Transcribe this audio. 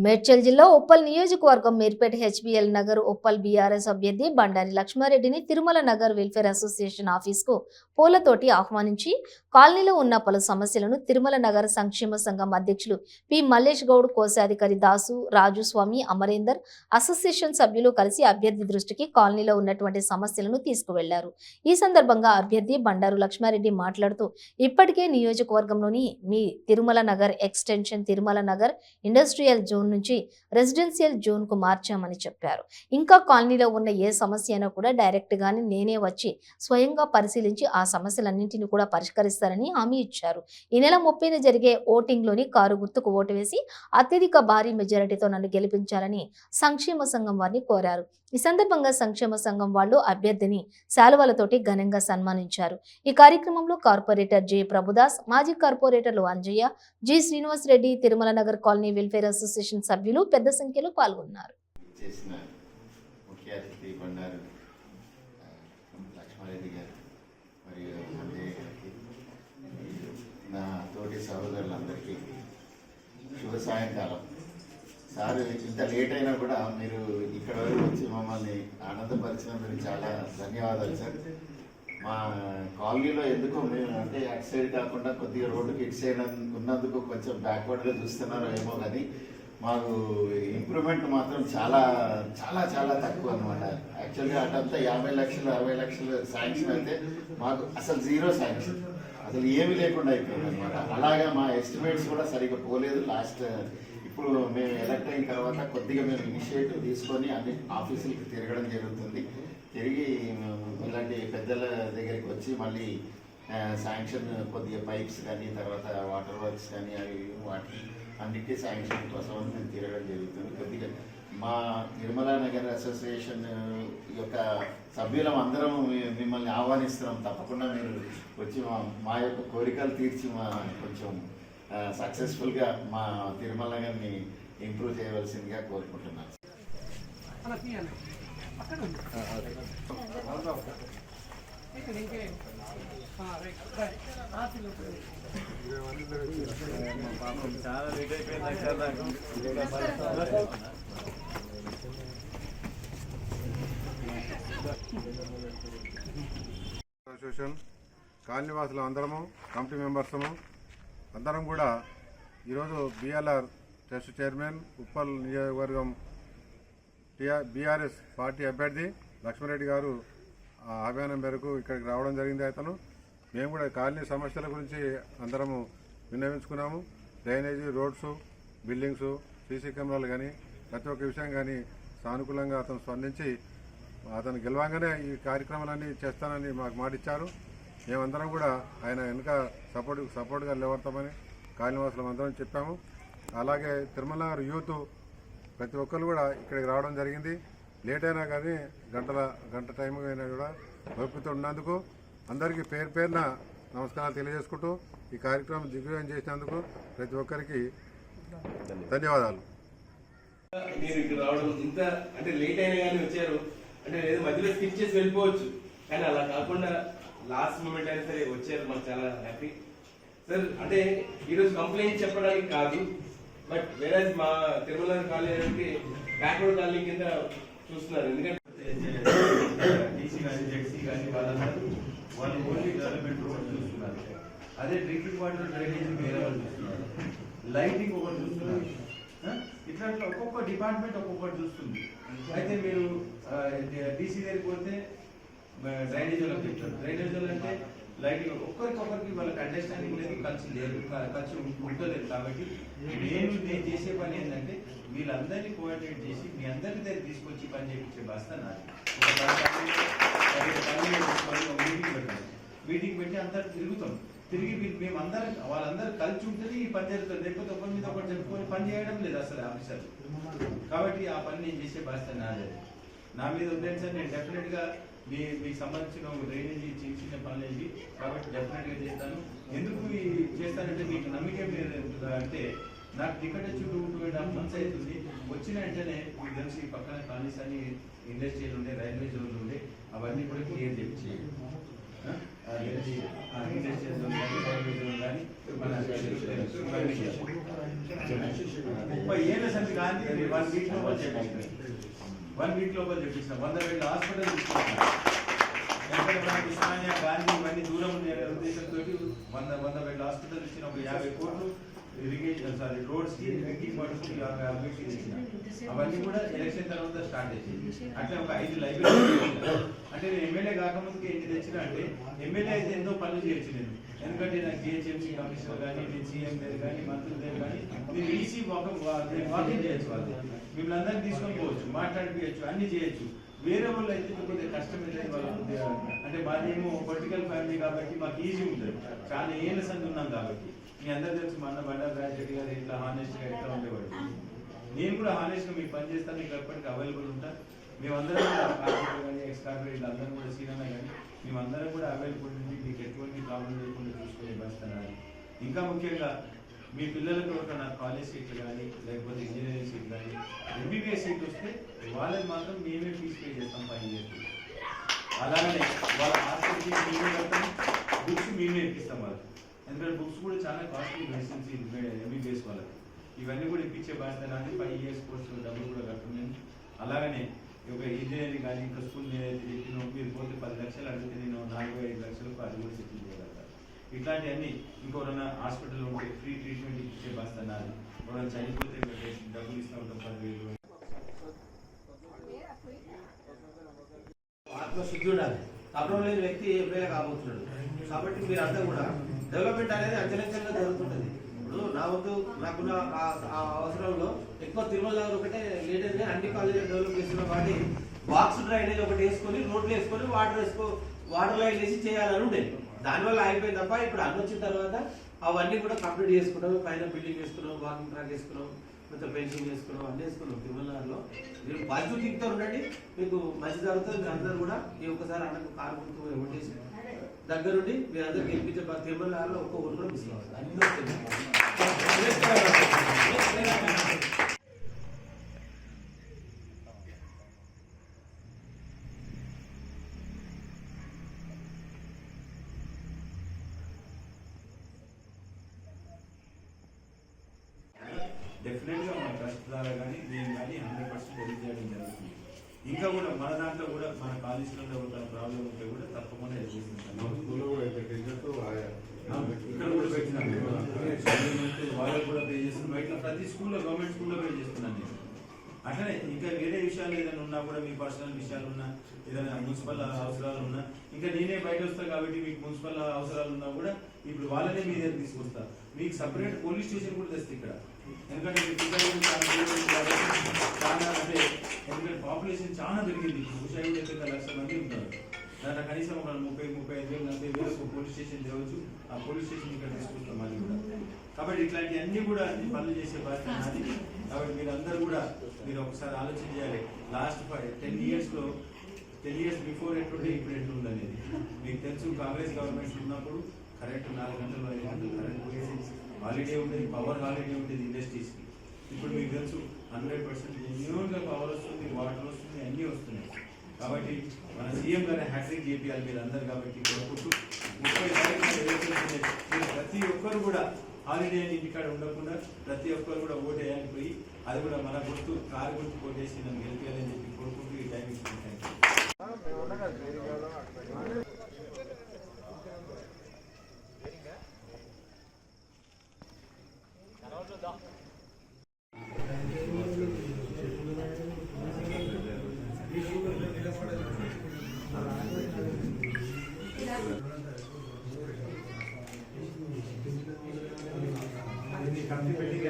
మేడ్చల్ జిల్లా ఉప్పల్ నియోజకవర్గం Meerpet HBL Nagar Uppal BRS అభ్యర్థి బండారి లక్ష్మారెడ్డిని తిరుమల నగర్ వెల్ఫేర్ అసోసియేషన్ ఆఫీస్కు పూలతోటి ఆహ్వానించి కాలనీలో ఉన్న పలు సమస్యలను తిరుమల నగర్ సంక్షేమ సంఘం అధ్యక్షులు పి మల్లేష్ గౌడ్, కోశాధికారి దాసు, రాజుస్వామి, అమరేందర్, అసోసియేషన్ సభ్యులు కలిసి అభ్యర్థి దృష్టికి కాలనీలో ఉన్నటువంటి సమస్యలను తీసుకువెళ్లారు. ఈ సందర్భంగా అభ్యర్థి బండారు లక్ష్మారెడ్డి మాట్లాడుతూ, ఇప్పటికే నియోజకవర్గంలోని మీ Tirumala Nagar extension Tirumala Nagar industrial zone నుంచి రెసిడెన్షియల్ జోన్ కు మార్చామని చెప్పారు. ఇంకా కాలనీలో ఉన్న ఏ సమస్య అయినా కూడా డైరెక్ట్ గానే నేనే వచ్చి స్వయంగా పరిశీలించి ఆ సమస్యలన్నింటినీ కూడా పరిష్కరిస్తారని హామీ ఇచ్చారు. ఈ నెల 30న జరిగే ఓటింగ్ లోని కారు గుర్తుకు ఓటు వేసి అత్యధిక భారీ మెజారిటీతో నన్ను గెలిపించాలని సంక్షేమ సంఘం వారిని కోరారు. ఈ సందర్భంగా సంక్షేమ సంఘం వాళ్ళు అభ్యర్థిని శాలువాలతోటి ఘనంగా సన్మానించారు. ఈ కార్యక్రమంలో కార్పొరేటర్ జె ప్రభుదాస్, మాజీ కార్పొరేటర్లు Anjaiah, G Srinivas Reddy, Tirumala Nagar colony welfare association సభ్యులు పెద్ద సంఖ్యలో పాల్గొన్నారు. శుభ సాయంకాలం. సార్ ఇంత లేట్ అయినా కూడా మీరు ఇక్కడ వరకు వచ్చి మమ్మల్ని ఆనందపరిచినందుకు చాలా ధన్యవాదాలు సార్. మా కాలనీలో ఎందుకో మేము అంటే అటు సైడ్ కాకుండా కొద్దిగా రోడ్డుకి ఇటు సైడ్ ఉన్నందుకు కొంచెం బ్యాక్వర్డ్గా చూస్తున్నారో ఏమో, కానీ మాకు ఇంప్రూవ్మెంట్ మాత్రం చాలా చాలా చాలా తక్కువ అనమాట. యాక్చువల్గా అటంతా 50 లక్షలు 60 లక్షలు శాంక్షన్ అయితే మాకు అసలు జీరో శాంక్షన్, అసలు ఏమీ లేకుండా అయిపోయింది అనమాట. అలాగా మా ఎస్టిమేట్స్ కూడా సరిగ్గా పోలేదు. ఇప్పుడు మేము ఎలక్ట్ అయిన తర్వాత కొద్దిగా మేము ఇనిషియేటివ్ తీసుకొని అన్ని ఆఫీసులకి తిరగడం జరుగుతుంది. తిరిగి ఇలాంటి పెద్దల దగ్గరికి వచ్చి మళ్ళీ శాంక్షన్ కొద్దిగా పైప్స్ కానీ తర్వాత వాటర్ వర్క్స్ కానీ అవి వాటి అన్నిటి శాంక్షన్ కోసం మేము తిరగడం జరుగుతుంది. కొద్దిగా మా తిరుమల నగర్ అసోసియేషన్ యొక్క సభ్యులం అందరం మిమ్మల్ని ఆహ్వానిస్తున్నాం. తప్పకుండా మీరు వచ్చి మా యొక్క కోరికలు తీర్చి కొంచెం సక్సెస్ఫుల్గా మా తిరుమల నగర్ని ఇంప్రూవ్ చేయవలసిందిగా కోరుకుంటున్నాను. అసోసియేషన్ కాలనీవాసులు అందరము, కమిటీ మెంబర్సము అందరం కూడా ఈరోజు బిఎల్ఆర్ ట్రస్ట్ చైర్మన్ ఉప్పల్ నియోజకవర్గం బీఆర్ఎస్ పార్టీ అభ్యర్థి లక్ష్మారెడ్డి గారు ఆహ్వానం మేరకు ఇక్కడికి రావడం జరిగింది. అతను మేము కూడా కాలనీ సమస్యల గురించి అందరము విన్నవించుకున్నాము. డ్రైనేజీ, రోడ్స్, బిల్డింగ్స్, సీసీ కెమెరాలు కానీ ప్రతి ఒక్క విషయం కానీ సానుకూలంగా అతను స్పందించి అతను గెలవంగానే ఈ కార్యక్రమాలన్నీ చేస్తానని మాకు మాటిచ్చారు. మేమందరం కూడా ఆయన వెనుక సపోర్ట్గా నిలబడతామని కాలనీవాసులం అందరం చెప్పాము. అలాగే తిరుమల నగర్ యూత్ ప్రతి ఒక్కరు కూడా ఇక్కడికి రావడం జరిగింది. లేట్ అయినా కానీ గంట టైం అయినా కూడా ఓపికతో ఉన్నందుకు అందరికీ పేరున నమస్కారాలు తెలియజేసుకుంటూ ఈ కార్యక్రమం దిగ్విజయం చేసినందుకు ప్రతి ఒక్కరికి ధన్యవాదాలు. మీరు ఇక్కడ రావడం ఇంత అంటే లేట్ అయినా కానీ వచ్చారు అంటే లేదు మధ్యలో స్కిప్ చేసి వెళ్ళిపోవచ్చు, కానీ అలా కాకుండా లాస్ట్ మూమెంట్ అయినా సరే వచ్చారు. మాకు చాలా హ్యాపీ సార్. అంటే ఈరోజు కంప్లైంట్ చెప్పడానికి కాదు, బట్ వేరే మా తిరుమల కాలనీ బ్యాక్వర్డ్ కాలనీ కింద చూస్తున్నారు. ఎందుకంటే డీసీ కానీ జెడ్సీ కానీ వాళ్ళు ఓన్లీ డెవలప్మెంట్ రోడ్ చూస్తున్నారు. అదే డ్రింకింగ్ వాటర్, డ్రైనేజ్ వేరే వాళ్ళు చూస్తున్నారు, లైటింగ్ ఒకటి చూస్తున్నారు. ఇట్లా ఒక్కొక్క డిపార్ట్మెంట్ ఒక్కొక్కటి చూస్తుంది. అయితే మీరు డీసీ దగ్గరికి పోతే డ్రైనేజ్ వాళ్ళకి చెప్తారు. డ్రైనేజ్ వాళ్ళు అంటే లైటింగ్ ఒక్కరికొకరికి వాళ్ళకి అండర్స్టాండింగ్ లేదు, ఖర్చు ఉండలేదు. కాబట్టి నేను చేసే పని ఏంటంటే వీళ్ళందరినీ కోఆర్డినేట్ చేసి మీ అందరి దగ్గర తీసుకొచ్చి పని చేయించే బాధ్యత నాది. మీటింగ్ పెట్టి అందరు తిరిగి మేమందరం వాళ్ళందరూ కలిసి ఉంటుంది ఈ పని జరుగుతుంది. లేకపోతే ఒకరి మీద ఒకటి చెప్పుకొని పని చేయడం లేదు అసలు ఆఫీసర్. కాబట్టి ఆ పని నేను చేసే బాధ్యత నాదే. నా మీద ఉందండి సార్. నేను డెఫినెట్గా మీకు సంబంధించిన డ్రైనేజీ చిన్న పనులు ఏంటి కాబట్టి డెఫినెట్గా చేస్తాను. ఎందుకు చేస్తానంటే మీకు నమ్మకం అంటే నాకు టికెట్ వచ్చి 2.5 months అవుతుంది. వచ్చిన వెంటనే మీకు తెలిసి పక్కన కాలనీస్ అని ఇండస్ట్రియల్ ఉండే, రైల్వే జోన్లు ఉండే, అవన్నీ కూడా క్లియర్ చేయించి ఇండస్ట్రియల్ జోన్ కానీ రైల్వే జోన్ కానీ మన ఇవన్నీ చేస్తాం. 30 ఏళ్ళ సంది కానీ 1 వీక్ లోపల చేపించాం. 1 వీక్ లోపల చేపించాం. 100 వేల హాస్పిటల్ తీసుకున్నాం. ఎందుకంటే మనకి ఉస్మానియా గాంధీ ఇవన్నీ దూరం ఉండే ఉద్దేశంతో 100 వేల హాస్పిటల్ ఇచ్చిన ఒక 50 కోట్లు ఇరిగేషన్ రోడ్స్ కి డ్రింకింగ్ వాటర్ కి 50 ఇచ్చిన. అవన్నీ కూడా ఎలక్షన్ తర్వాత స్టార్ట్ చేసి అట్లా ఒక 5 లైబ్రరీ. అంటే నేను ఎమ్మెల్యే కాకముందుకు ఏంటి తెచ్చిన అంటే ఎమ్మెల్యే అయితే ఎంతో పనులు చేయొచ్చు నేను. ఎందుకంటే నాకు జిహెచ్ఎంసీ కమిషనర్ కానీ నేను సీఎం దగ్గర కానీ మంత్రుల దగ్గర కానీ నేను ఈసీ వాకింగ్ చేయొచ్చు. వాళ్ళు మిమ్మల్ని అందరినీ తీసుకొని పోవచ్చు, మాట్లాడిపోయచ్చు, అన్ని చేయొచ్చు. వేరే వాళ్ళు అయితే కొద్దిగా కష్టమైతే వాళ్ళు అంటే మాదేమో పొలిటికల్ ఫ్యామిలీ కాబట్టి మాకు ఈజీ ఉంటుంది. చాలా ఏళ్ళ సంది ఉన్నాం కాబట్టి మీ అందరు తెలుసు మన బండారు రాజరెడ్డి గారు ఇట్లా హానెస్ట్గా ఎట్లా ఉండేవాడు. నేను కూడా హానెస్ట్గా మీకు పని చేస్తాను, మీకు ఎప్పటికీ అవైలబుల్ ఉంటా. మేమందరం కూడా కార్పొరేట్ కానీ ఎక్స్ కార్పొరేట్ అందరం కూడా సీనియర్ కానీ మేమందరం కూడా అవైలబుల్ ఉండి మీకు ఎటువంటి ప్రాబ్లం లేకుండా చూసుకునే బస్తాను. ఇంకా ముఖ్యంగా మీ పిల్లలకు ఒక కాలేజ్ సీట్లు కానీ లేకపోతే ఇంజనీరింగ్ సీట్లు కానీ ఎంబీబీఎస్ సీట్ వస్తే వాళ్ళని మాత్రం మేమే ఫీజు పే చేస్తాం 5 years. అలాగనే వాళ్ళ హాస్టల్కి మేమే కడతాం, బుక్స్ మేమే ఇప్పిస్తాం వాళ్ళకి. ఎందుకంటే బుక్స్ కూడా చాలా కాస్ట్లీ మెడిసిన్స్ ఎంబీబీఎస్ వాళ్ళకి. ఇవన్నీ కూడా ఇప్పించే బాధ్యత నాది. 5 years కోర్సు డబ్బులు కూడా కట్టున్నాను. అలాగనే ఒక ఇంజనీరింగ్ కానీ ఇంకా స్కూల్ నేనైతే చెప్పిన మీరు పోతే 10 లక్షలు అడిగితే నేను 4-5 లక్షలకు అది కూడా సెటిల్ చేయగలుగుతాను. ఇట్లాంటివన్నీ ఇంకోరైనా హాస్పిటల్లో ఉంటే ఫ్రీ ట్రీట్మెంట్ ఇచ్చే బాధ్యత నాది. ఎవరైనా చనిపోతే డబ్బులు ఇస్తూ ఉంటాం 10,000. ఆత్మశుద్ధి ఉండాలి. తప్పడం లేని వ్యక్తి ఎప్పుడైనా కాబోతున్నాడు. కాబట్టి మీరంతా కూడా డెవలప్మెంట్ అనేది అంచెలంచెలుగా జరుగుతుంటుంది. ఇప్పుడు నా వద్దు నాకున్న ఆ అవసరంలో ఎక్కువ తిరుమల ఒకటే లీడర్గా అన్ని కాలేజీలు డెవలప్ చేస్తున్నాం. కాబట్టి బాక్స్ డ్రైనేజ్ ఒకటి వేసుకొని రోడ్లు వేసుకొని వాటర్ లైన్ వేసి చేయాలని ఉండేది. దానివల్ల అయిపోయింది తప్ప ఇప్పుడు అన్ని వచ్చిన తర్వాత అవన్నీ కూడా కంప్లీట్ చేసుకున్నాం. పైన బిల్డింగ్ వేసుకున్నాం, వాకింగ్ ట్రాక్ వేసుకున్నాం, మొత్తం పెన్షన్ చేసుకున్నాం, అన్నీ వేసుకున్నాం. తిరుమలలో మీరు పాజిటివ్ థింక్తో ఉండండి, మీకు మంచి జరుగుతుంది. మీరు అందరూ కూడా ఈ ఒక్కసారి అన్నకు కారు గుర్తు ఓటేసి దగ్గరుండి మీరు అందరూ గెలిపించే తిరుమలలో ఒక్క ఓటు కూడా మిస్ అవ్వదు. అన్ని డెఫినెట్గా మన ట్రస్ట్ ద్వారా కానీ నేను కానీ 100% హెల్ప్ చేయడం జరుగుతుంది. ఇంకా కూడా మన దాంట్లో కూడా మన కాలేజీలో ఉన్న ప్రాబ్లం ఉంటే కూడా తప్పకుండా హెల్ప్ చేస్తుంటాను. ఇక్కడ కూడా పెట్టినాను, వాళ్ళకు కూడా పే చేస్తున్నాను. ఇట్లా ప్రతి స్కూల్లో గవర్నమెంట్ స్కూల్లో పే చేస్తున్నాను నేను. అట్లనే ఇంకా వేరే విషయాలు ఏదైనా ఉన్నా కూడా మీ పర్సనల్ విషయాలు ఉన్నా ఏదైనా మున్సిపల్ అవసరాలు ఉన్నా ఇంకా నేనే బయట వస్తాను కాబట్టి మీకు మున్సిపల్ అవసరాలు ఉన్నా కూడా ఇప్పుడు వాళ్ళనే మీ దగ్గర తీసుకొస్తా. మీకు సపరేట్ పోలీస్ స్టేషన్ కూడా తెస్తే ఇక్కడ. ఎందుకంటే చాలా అంటే ఎందుకంటే పాపులేషన్ చాలా పెరిగింది. 35 లక్షల మంది ఉంటారు. దాంట్లో కనీసం ఒక 30-35 వేలు 40 వేలకు పోలీస్ స్టేషన్ తేవచ్చు. ఆ పోలీస్ స్టేషన్ ఇక్కడ తీసుకొస్తాం అది కూడా. కాబట్టి ఇట్లాంటివన్నీ కూడా అన్ని పనులు చేసే బాధ్యత నాది. కాబట్టి మీరు అందరూ కూడా మీరు ఒకసారి ఆలోచన చేయాలి. లాస్ట్ 10 years బిఫోర్ ఎట్లుంటే ఇప్పుడు ఎట్లుంది అనేది మీకు తెలుసు. కాంగ్రెస్ గవర్నమెంట్ ఉన్నప్పుడు కరెంట్ 4 గంటలు 5 గంటలు కరెంట్ పోయేసి హాలిడే ఉండేది, పవర్ హాలిడే ఉండేది ఇండస్ట్రీస్కి. ఇప్పుడు మీకు తెలుసు 100% జెన్యూన్గా పవర్ వస్తుంది, వాటర్ వస్తుంది, అన్నీ వస్తున్నాయి. కాబట్టి మన సీఎం గారి హ్యాట్రిక్ చేపియాలి మీరు అందరు. కాబట్టి కోరుకుంటూ 30 తారీఖున మీరు ప్రతి ఒక్కరు కూడా హాలిడే అని ఇంటికాడ ఉండకుండా ప్రతి ఒక్కరు కూడా ఓటు వేయాలని పోయి అది కూడా మన గుర్తు కారు గుర్తు ఓటేసి నన్ను గెలిపేయాలని చెప్పి కోరుకుంటూ ఈ టైం ఇస్తున్నాను. కంపెనీ పెట్టింగ్